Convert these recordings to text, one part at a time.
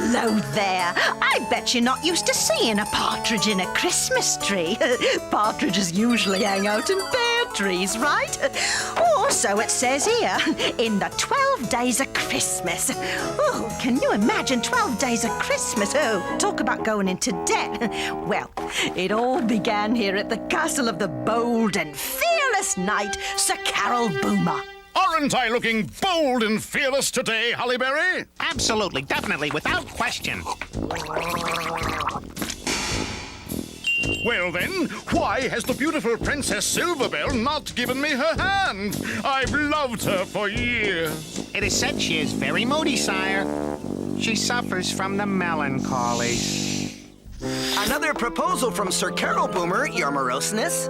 Hello there. I bet you're not used to seeing a partridge in a Christmas tree. Partridges usually hang out in pear trees, right? Or so it says here, in the 12 days of Christmas. Oh, can you imagine 12 days of Christmas? Oh, talk about going into debt. Well, it all began here at the castle of the bold and fearless knight, Sir Carolboomer. Aren't I looking bold and fearless today, Hollyberry? Absolutely, definitely, without question. Well then, why has the beautiful Princess Silverbell not given me her hand? I've loved her for years. It is said she is very moody, sire. She suffers from the melancholy. Another proposal from Sir Carolboomer, your moroseness.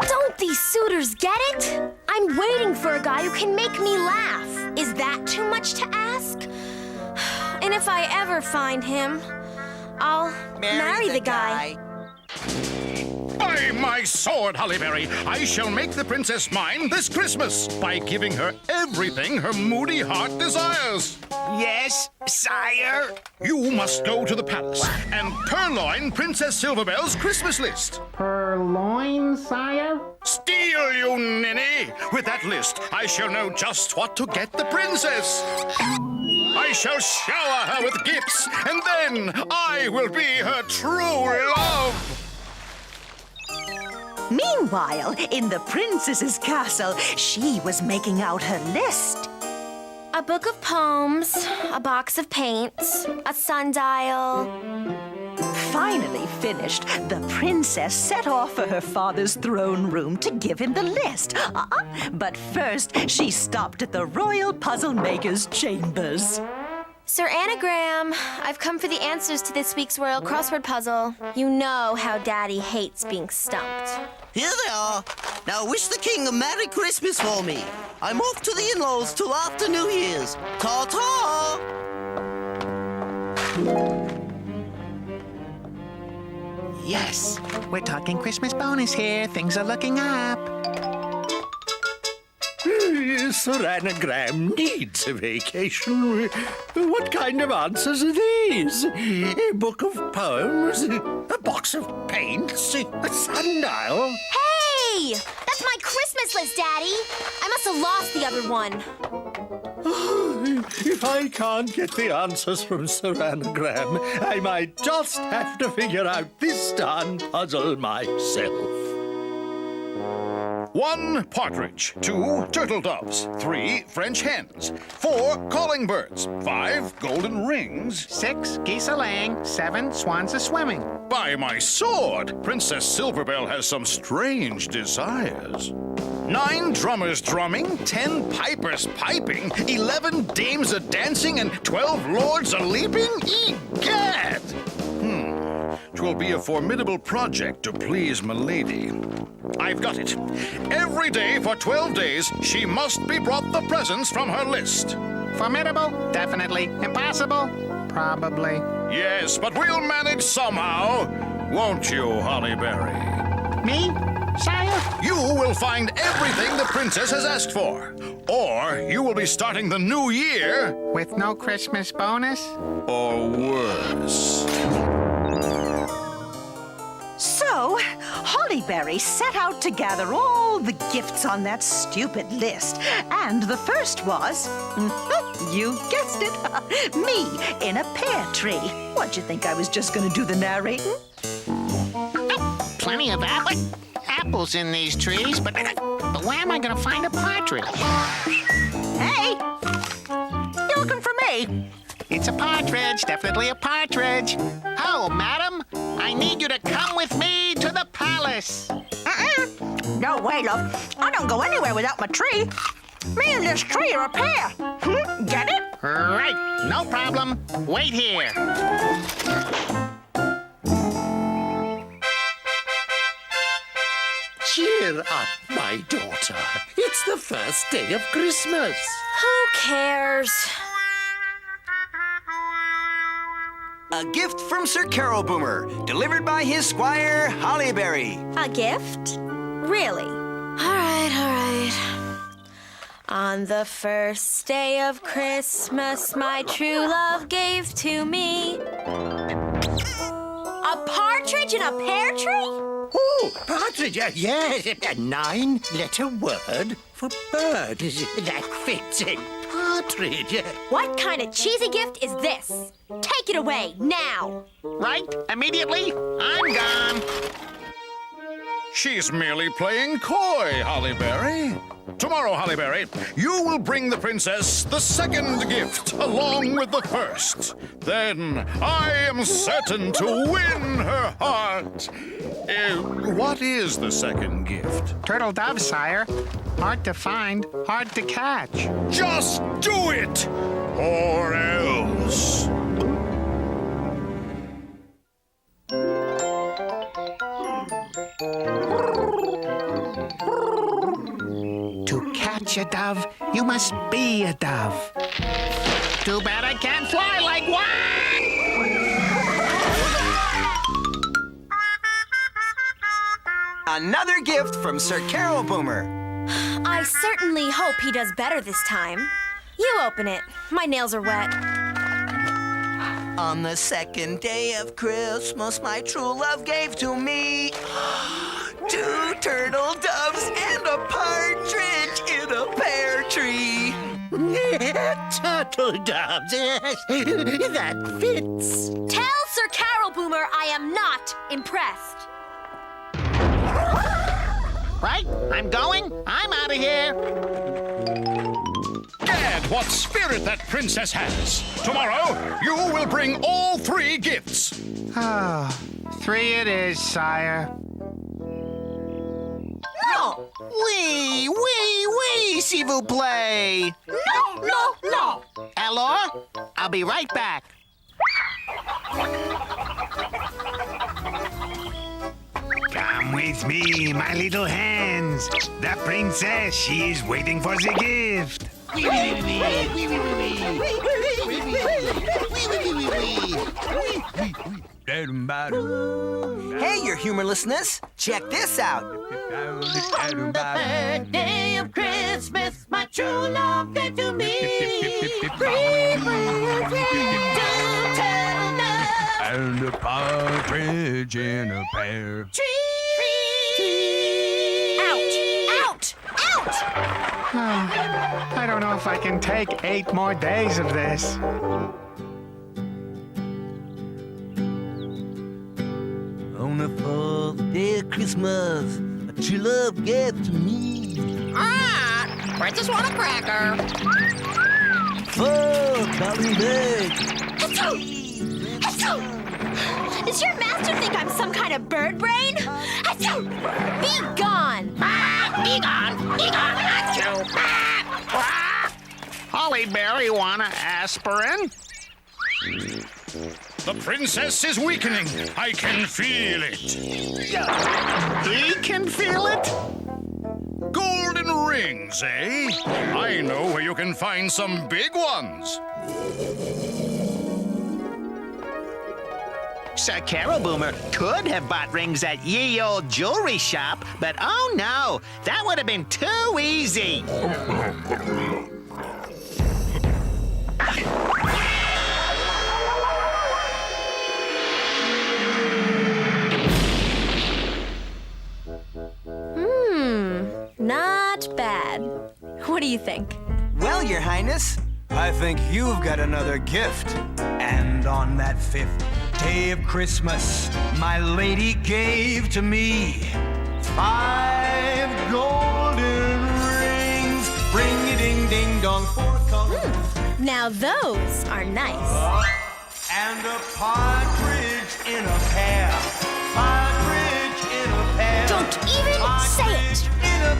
Don't these suitors get it? I'm waiting for a guy who can make me laugh. Is that too much to ask? And if I ever find him, I'll marry the guy. By my sword, Hollyberry, I shall make the princess mine this Christmas by giving her everything her moody heart desires. Yes, sire. You must go to the palace and purloin Princess Silverbell's Christmas list. Purloin, sire? Steal, you ninny! With that list, I shall know just what to get the princess. I shall shower her with gifts, and then I will be her true love. Meanwhile, in the princess's castle, she was making out her list. A book of poems, a box of paints, a sundial. Finally finished, the princess set off for her father's throne room to give him the list. But first, she stopped at the royal puzzle maker's chambers. Sir Anagram, I've come for the answers to this week's royal crossword puzzle. You know how Daddy hates being stumped. Here they are. Now wish the king a Merry Christmas for me. I'm off to the in-laws till after New Year's. Ta-ta! Yes, we're talking Christmas bonus here. Things are looking up. Sir Anagram needs a vacation. What kind of answers are these? A book of poems? A box of paints? A sundial? Hey! That's my Christmas list, Daddy! I must have lost the other one. If I can't get the answers from Sir Anagram, I might just have to figure out this darn puzzle myself. 1 partridge, 2 turtle doves, 3 French hens, 4 calling birds, 5 golden rings. 6 geese a laying, 7 swans a swimming. By my sword, Princess Silverbell has some strange desires. 9 drummers drumming, 10 pipers piping, 11 dames a dancing, and 12 lords a leaping? Egad! 'Twill be a formidable project to please milady. I've got it. Every day for 12 days, she must be brought the presents from her list. Formidable? Definitely. Impossible? Probably. Yes, but we'll manage somehow. Won't you, Hollyberry? Me? Sire? You will find everything the princess has asked for. Or you will be starting the new year... With no Christmas bonus? or worse. So, Hollyberry set out to gather all the gifts on that stupid list. And the first was, you guessed it, me in a pear tree. What'd you think, I was just going to do the narrating? Plenty of apples in these trees, but where am I going to find a partridge? Hey, you looking for me? It's a partridge, definitely a partridge. Oh, madam, I need you to come with me to the palace. No way, love. I don't go anywhere without my tree. Me and this tree are a pair. Get it? Right, no problem. Wait here. Cheer up, my daughter. It's the first day of Christmas. Who cares? A gift from Sir Carolboomer, delivered by his squire, Hollyberry. A gift? Really? All right. On the first day of Christmas, my true love gave to me a partridge in a pear tree? Oh, partridge, yes. A 9-letter word for bird. That fits in. Partridge. What kind of cheesy gift is this? Take it away, now! Right? Immediately? I'm gone. She's merely playing coy, Hollyberry. Tomorrow, Hollyberry, you will bring the princess the second gift along with the first. Then I am certain to win her heart. What is the second gift? Turtle dove, sire. Hard to find, hard to catch. Just do it, or else. To catch a dove, you must be a dove. Too bad I can't fly like one! Another gift from Sir Carolboomer. I certainly hope he does better this time. You open it. My nails are wet. On the second day of Christmas, my true love gave to me 2 turtle doves and a partridge in a pear tree. Turtle doves, yes. That fits. Tell Sir Carolboomer I am not impressed. Right? I'm going. I'm out of here. Gad, what spirit that princess has! Tomorrow, you will bring all 3 gifts. 3 it is, sire. No! Oui, s'il vous plaît. No! Alors, I'll be right back. Come with me, my little hands. The princess, she is waiting for the gift. Hey, your humorlessness. Check this out. Third day of Christmas, my true love gave to me. And a partridge in a pear. Out! I don't know if I can take 8 more days of this. On the 4th day of Christmas, my true love gave to me Princess want a cracker. 4 Hollyberry. Does your master think I'm some kind of bird brain? Be gone! Be gone, achoo. Hollyberry want an aspirin? The princess is weakening. I can feel it. He can feel it? Golden rings, eh? I know where you can find some big ones. Sir Carolboomer could have bought rings at ye old jewelry shop, but oh no, that would have been too easy. Not bad. What do you think? Well, your highness, I think you've got another gift. And on that 5th day of Christmas, my lady gave to me 5 golden rings. Ring-a-ding-ding-dong, 4 colors. Now those are nice. And a partridge in a pear. Partridge in a pear. Don't even say it! In a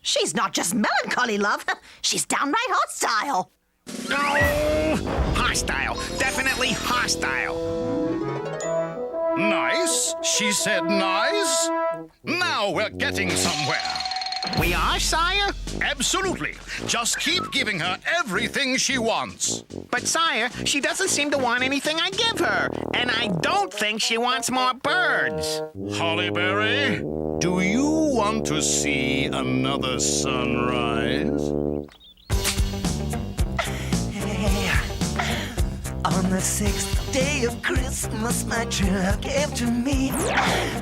She's not just melancholy, love. She's downright hostile. No! Hostile. Definitely hostile. Nice? She said nice? Now we're getting somewhere. We are, sire? Absolutely. Just keep giving her everything she wants. But, sire, she doesn't seem to want anything I give her. And I don't think she wants more birds. Hollyberry, do you want to see another sunrise? On the 6th day of Christmas, my true love gave to me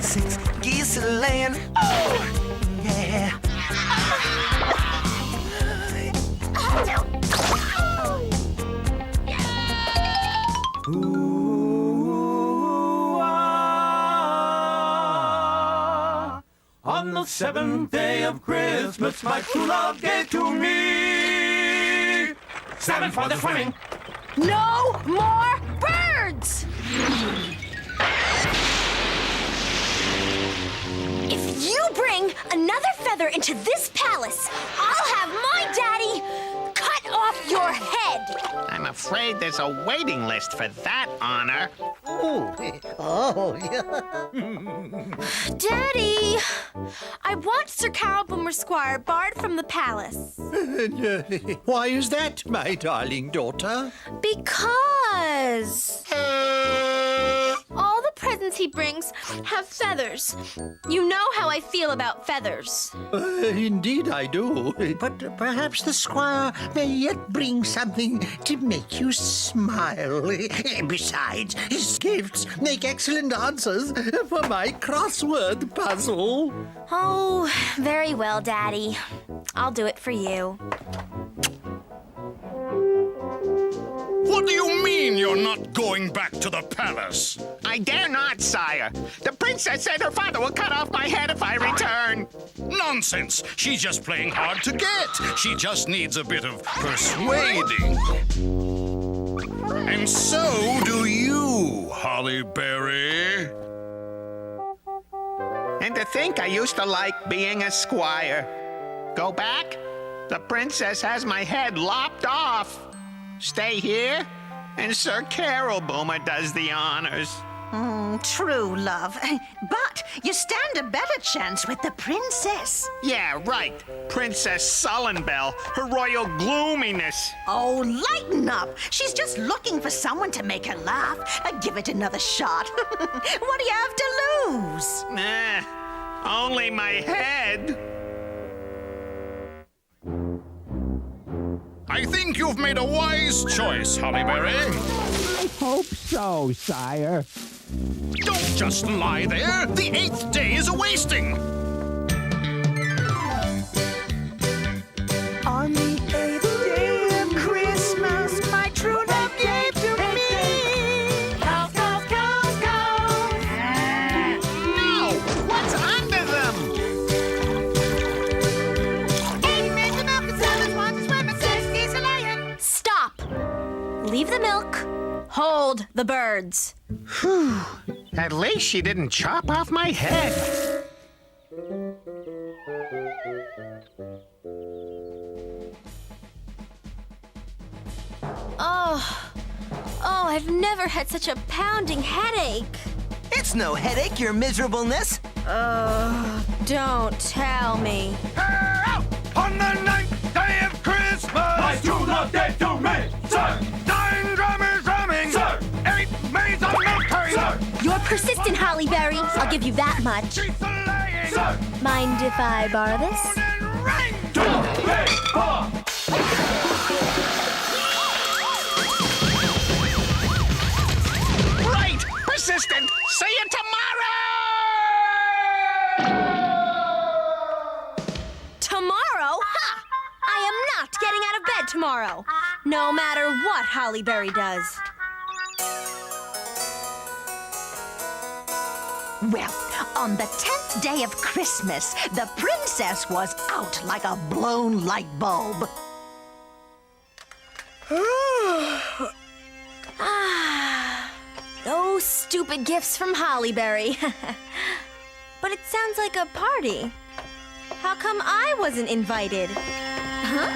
6 geese a-laying. Oh, yeah. On the 7th day of Christmas, my true love gave to me 7 for the swimming. No more birds! If you bring another feather into this palace, I'll have my daddy cut off your head. I'm afraid there's a waiting list for that honor. Daddy, I want Sir Carolboomer Squire barred from the palace. Why is that, my darling daughter? Because all the presents he brings have feathers. You know how I feel about feathers. Indeed I do. But perhaps the squire may yet bring something to make you smile. Besides, his gifts make excellent answers for my crossword puzzle. Oh, very well, Daddy. I'll do it for you. What do you mean you're not going back to the palace? I dare not, sire. The princess said her father will cut off my head if I return. Nonsense! She's just playing hard to get. She just needs a bit of persuading. And so do you, Hollyberry. And to think I used to like being a squire. Go back? The princess has my head lopped off. Stay here, and Sir Carolboomer does the honors. True, love. But you stand a better chance with the princess. Yeah, right. Princess Silverbell, her royal gloominess. Oh, lighten up. She's just looking for someone to make her laugh. Give it another shot. What do you have to lose? Only my head. I think you've made a wise choice, Hollyberry. I hope so, sire. Don't just lie there. The 8th day is a-wasting. On the 8th day of Christmas, my true love gave to me. Cows, cows, cows, cows. No! What's under them? 8 men to milk and 7 swans to swim and 6 geese a-laying. Stop! Leave the milk. Hold the birds. Whew. At least she didn't chop off my head. Oh, I've never had such a pounding headache. It's no headache, your miserableness. Don't tell me. On the 9th day of Christmas, my true love gave to me, sir. 9 drummers drumming, sir. 8 maids on milk carrying, sir. You're persistent, Hollyberry. I'll give you that much. Geese a-laying, sir. Mind if I borrow this? And ring. 2, 3, 4. Right! Persistent! See you tomorrow! Tomorrow? Ha! I am not getting out of bed tomorrow. No matter what Hollyberry does. Well, on the 10th day of Christmas, the princess was out like a blown light bulb. Those stupid gifts from Hollyberry. But it sounds like a party. How come I wasn't invited? Huh?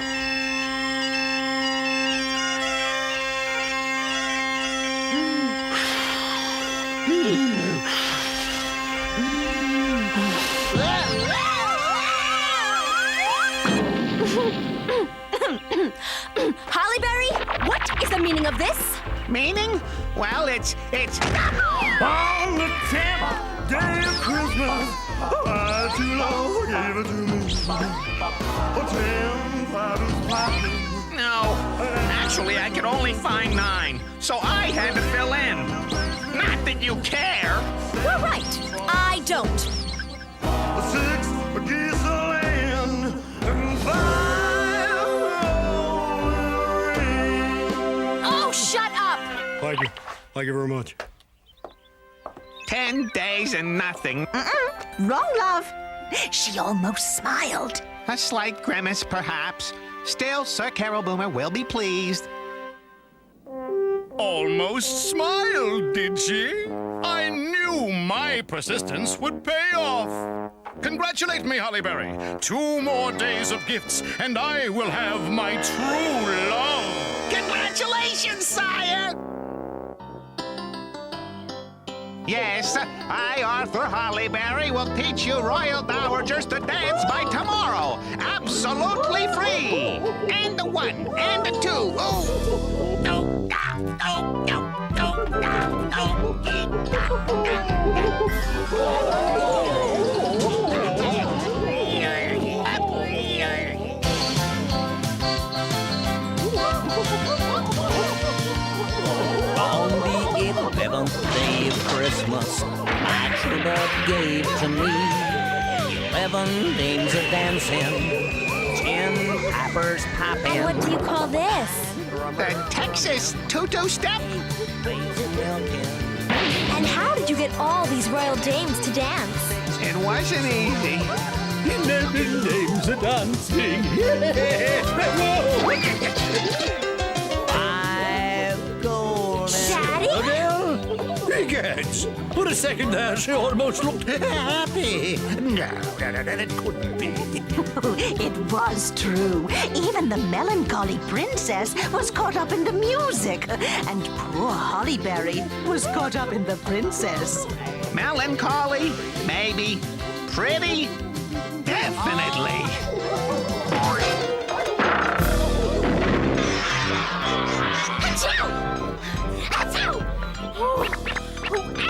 Hollyberry, what is the meaning of this? Meaning? Well, it's... On the 10th day of Christmas, too long gave it to me. 10 partridge popping. No. Actually, I could only find 9, so I had to fill in. Not that you care. You're right. I don't. 6 geese a laying, and 5 Oh, shut up! Thank you. Thank you very much. 10 days and nothing. Wrong, love. She almost smiled. A slight grimace, perhaps. Still, Sir Carolboomer will be pleased. Almost smiled, did she? I knew my persistence would pay off. Congratulate me, Hollyberry. 2 more days of gifts, and I will have my true love. Congratulations, sire! Yes, I, Arthur Hollyberry, will teach you royal dowagers to dance by tomorrow. Absolutely free. And the 1, and the 2. Oh. No, no, no, no, no, On the 11th day of Christmas, my true love gave to me 11 dames a dancing, 10 pipers popping. And what do you call this? The Texas two-step? And how did you get all these royal dames to dance? It wasn't easy. 11 dames a dancing. 5 golden. Daddy? Egad! For a second there, she almost looked happy. No, that couldn't be. It was true. Even the melancholy princess was caught up in the music. And poor Hollyberry was caught up in the princess. Melancholy? Maybe. Pretty? Definitely. Achoo! Achoo!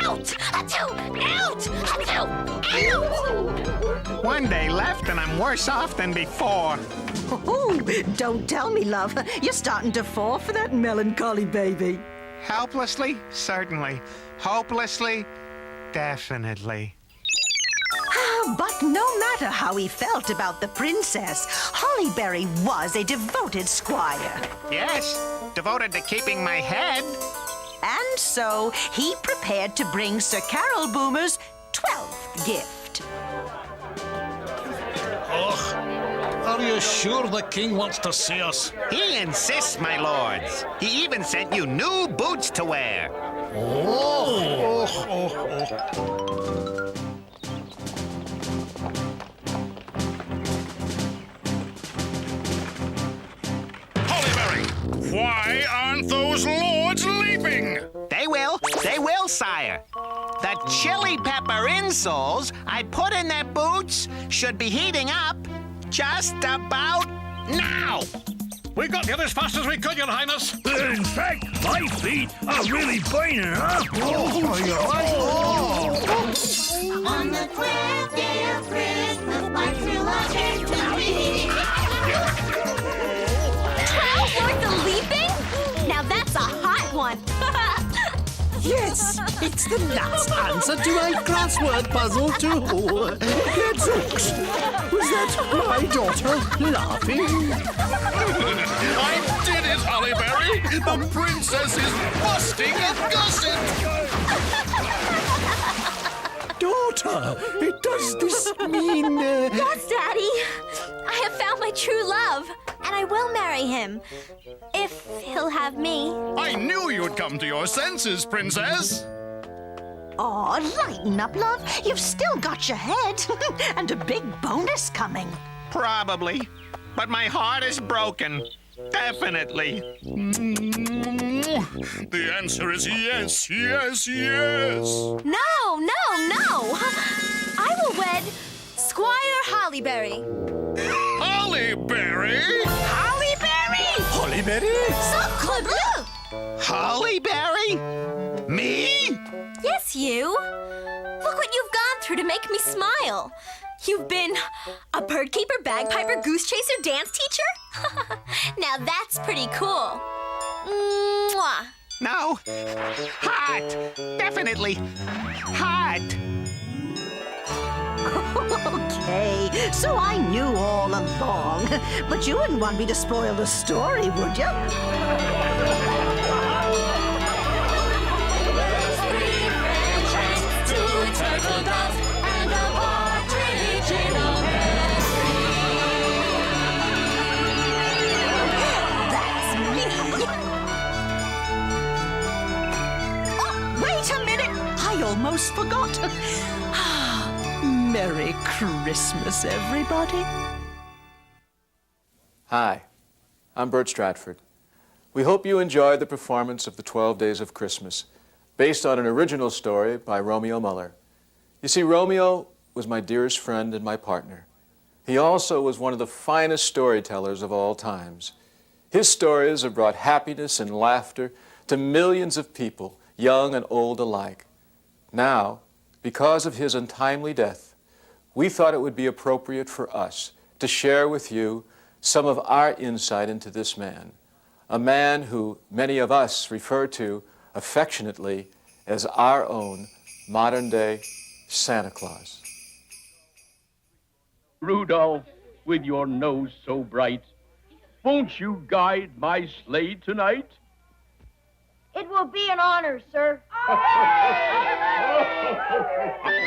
Out! Achoo! Out! Achoo! Out! 1 day left and I'm worse off than before. Oh, don't tell me, love. You're starting to fall for that melancholy baby. Helplessly? Certainly. Hopelessly? Definitely. But no matter how he felt about the princess, Hollyberry was a devoted squire. Yes, devoted to keeping my head. And so he prepared to bring Sir Carolboomer's 12th gift. Are you sure the king wants to see us? He insists, my lords. He even sent you new boots to wear. Hollyberry, why aren't those lords leaping? They will, sire. The chili pepper insoles I put in their boots should be heating up just about now. We got here as fast as we could, Your Highness. In fact, my feet are really burning up. On the 12th day of Christmas, my true love gave to me. 12 worth of leaping? Now that's a hot one. Yes, it's the last answer to my crossword puzzle, too. Gadzooks, was that my daughter laughing? I did it, Hollyberry! The princess is busting a gusset! Daughter, does this mean... Yes, Daddy. I have found my true love, and I will marry him. If he'll have me. I knew you'd come to your senses, princess! Aw, lighten up, love. You've still got your head. And a big bonus coming. Probably. But my heart is broken. Definitely. The answer is yes, yes, yes! No, no, no. I will wed Squire Hollyberry. Hollyberry? Hollyberry? Hollyberry? Sacre bleu! Hollyberry? Me? Yes, you. Look what you've gone through to make me smile. You've been a bird keeper, bagpiper, goose chaser, dance teacher? Now that's pretty cool. Mwah. No. Hot. Definitely hot. Okay, so I knew all along. But you wouldn't want me to spoil the story, would you? That's me. Oh, wait a minute. I almost forgot. Merry Christmas, everybody. Hi, I'm Bert Stratford. We hope you enjoyed the performance of the 12 Days of Christmas, based on an original story by Romeo Muller. You see, Romeo was my dearest friend and my partner. He also was one of the finest storytellers of all times. His stories have brought happiness and laughter to millions of people, young and old alike. Now, because of his untimely death, we thought it would be appropriate for us to share with you some of our insight into this man, a man who many of us refer to affectionately as our own modern-day Santa Claus. Rudolph, with your nose so bright, won't you guide my sleigh tonight? It will be an honor, sir.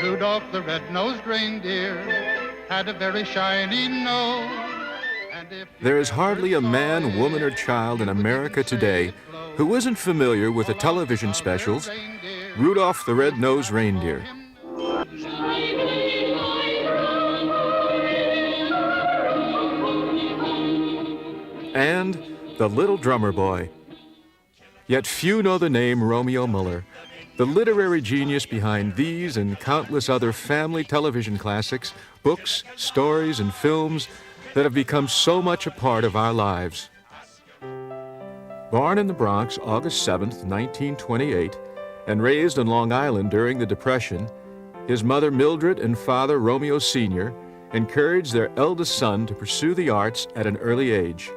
Rudolph the red-nosed reindeer had a very shiny nose. There is hardly a man, woman, or child in America today who isn't familiar with the television specials Rudolph the Red-Nosed Reindeer. And The Little Drummer Boy. Yet few know the name Romeo Muller, the literary genius behind these and countless other family television classics, books, stories, and films that have become so much a part of our lives. Born in the Bronx August 7th, 1928, and raised on Long Island during the Depression, his mother Mildred and father Romeo Sr. encouraged their eldest son to pursue the arts at an early age.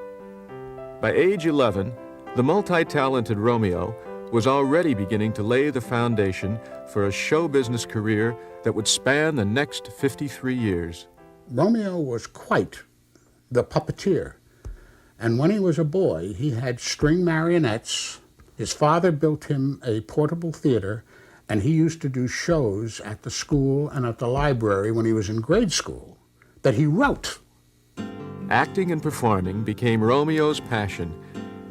By age 11, the multi-talented Romeo was already beginning to lay the foundation for a show business career that would span the next 53 years. Romeo was quite the puppeteer. And when he was a boy, he had string marionettes. His father built him a portable theater, and he used to do shows at the school and at the library when he was in grade school that he wrote. Acting and performing became Romeo's passion,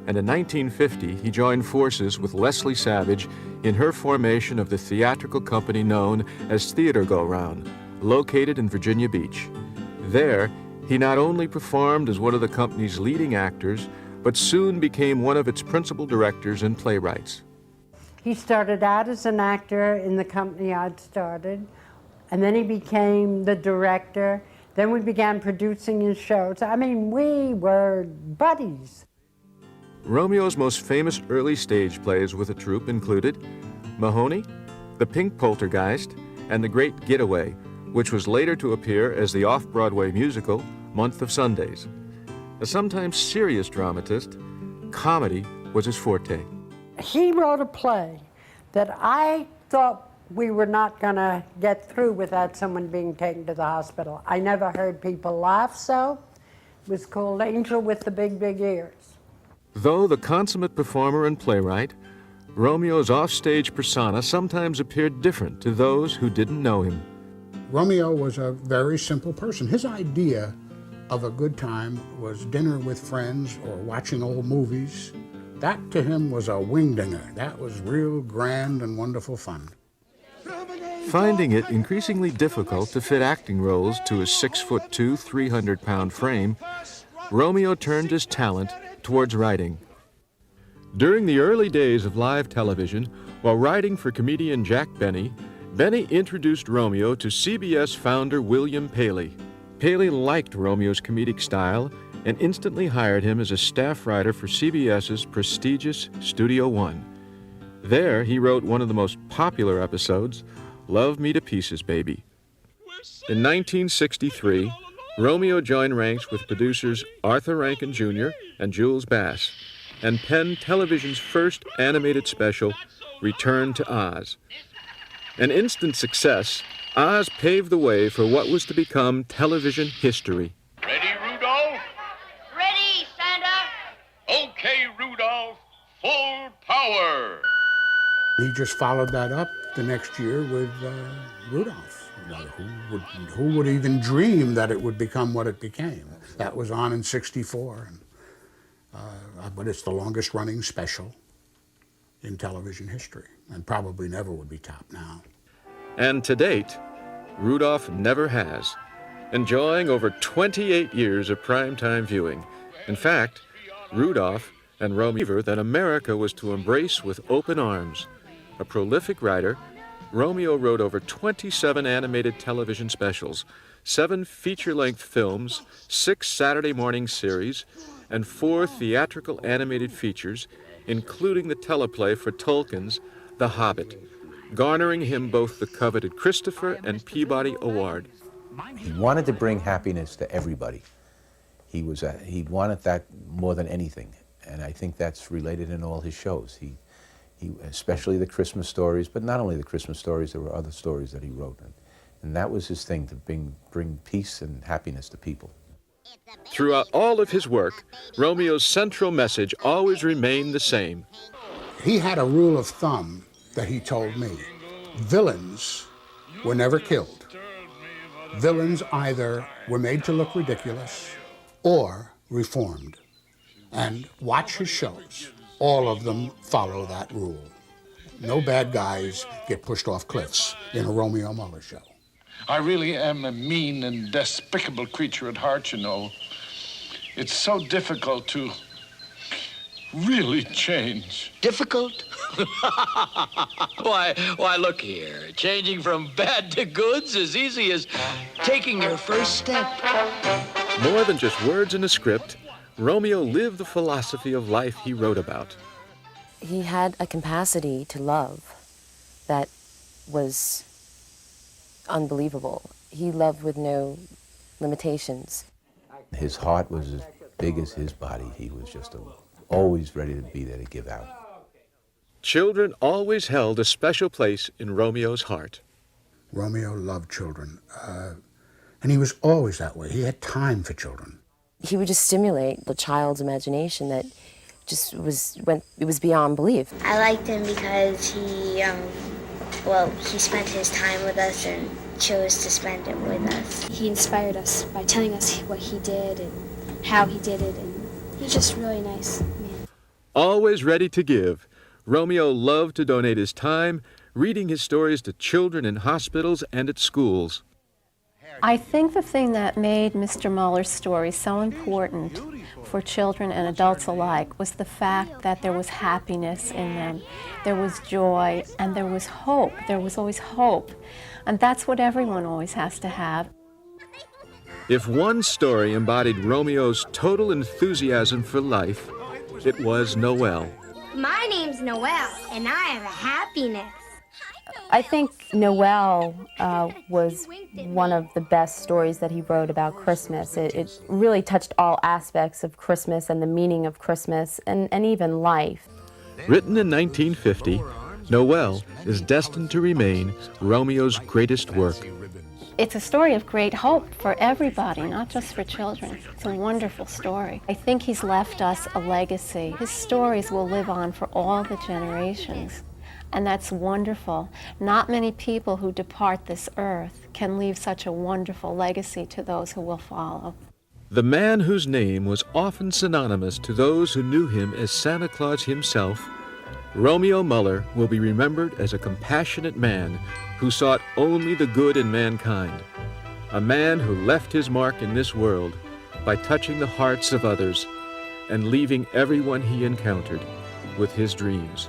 and in 1950 he joined forces with Leslie Savage in her formation of the theatrical company known as Theater Go Round, located in Virginia Beach. There, he not only performed as one of the company's leading actors, but soon became one of its principal directors and playwrights. He started out as an actor in the company I'd started, and then he became the director. Then we began producing his shows. I mean, we were buddies. Romeo's most famous early stage plays with the troupe included Mahoney, The Pink Poltergeist, and The Great Getaway, which was later to appear as the off-Broadway musical Month of Sundays. A sometimes serious dramatist, comedy was his forte. He wrote a play that I thought we were not going to get through without someone being taken to the hospital. I never heard people laugh so. It was called Angel with the Big, Big Ears. Though the consummate performer and playwright, Romeo's offstage persona sometimes appeared different to those who didn't know him. Romeo was a very simple person. His idea of a good time was dinner with friends or watching old movies. That to him was a wing-dinger. That was real grand and wonderful fun. Finding it increasingly difficult to fit acting roles to his 6'2", 300-pound frame, Romeo turned his talent towards writing. During the early days of live television, while writing for comedian Jack Benny, Benny introduced Romeo to CBS founder William Paley. Paley liked Romeo's comedic style and instantly hired him as a staff writer for CBS's prestigious Studio One. There, he wrote one of the most popular episodes, Love Me to Pieces, Baby. In 1963, Romeo joined ranks with producers Arthur Rankin Jr. and Jules Bass, and penned television's first animated special, Return to Oz. An instant success, Oz paved the way for what was to become television history. Ready, Rudolph? Ready, Santa? Okay, Rudolph, full power. He just followed that up the next year with Rudolph. Who would even dream that it would become what it became? That was on in '64, but it's the longest running special in television history, and probably never would be topped now. And to date, Rudolph never has, enjoying over 28 years of primetime viewing. In fact, Rudolph and Romeo that America was to embrace with open arms. A prolific writer, Romeo wrote over 27 animated television specials, 7 feature-length films, 6 Saturday morning series, and 4 theatrical animated features, including the teleplay for Tolkien's The Hobbit, garnering him both the coveted Christopher and Peabody Award. He wanted to bring happiness to everybody. He wanted that more than anything, and I think that's related in all his shows. He especially the Christmas stories, but not only the Christmas stories, there were other stories that he wrote, and that was his thing, to bring peace and happiness to people. Throughout all of his work, Romeo's central message always remained the same. He had a rule of thumb that he told me. Villains were never killed. Villains either were made to look ridiculous or reformed. And watch his shows. All of them follow that rule. No bad guys get pushed off cliffs in a Romeo Muller show. I really am a mean and despicable creature at heart, you know. It's so difficult to really change. Difficult? Why, look here. Changing from bad to good's as easy as taking your first step. More than just words in a script, Romeo lived the philosophy of life he wrote about. He had a capacity to love that was unbelievable. He loved with no limitations. His heart was as big as his body. He was just always ready to be there to give out. Children always held a special place in Romeo's heart. Romeo loved children, and he was always that way. He had time for children. He would just stimulate the child's imagination that just it was beyond belief. I liked him because he spent his time with us and chose to spend it with us. He inspired us by telling us what he did and how he did it, and he's just really nice man. Always ready to give, Romeo loved to donate his time, reading his stories to children in hospitals and at schools. I think the thing that made Mr. Muller's story so important for children and adults alike was the fact that there was happiness in them. There was joy and there was hope. There was always hope. And that's what everyone always has to have. If one story embodied Romeo's total enthusiasm for life, it was Noel. My name's Noel, and I have a happiness. I think Noel was one of the best stories that he wrote about Christmas. It really touched all aspects of Christmas and the meaning of Christmas and even life. Written in 1950, Noel is destined to remain Romeo's greatest work. It's a story of great hope for everybody, not just for children. It's a wonderful story. I think he's left us a legacy. His stories will live on for all the generations. And that's wonderful. Not many people who depart this earth can leave such a wonderful legacy to those who will follow. The man whose name was often synonymous to those who knew him as Santa Claus himself, Romeo Muller will be remembered as a compassionate man who sought only the good in mankind. A man who left his mark in this world by touching the hearts of others and leaving everyone he encountered with his dreams.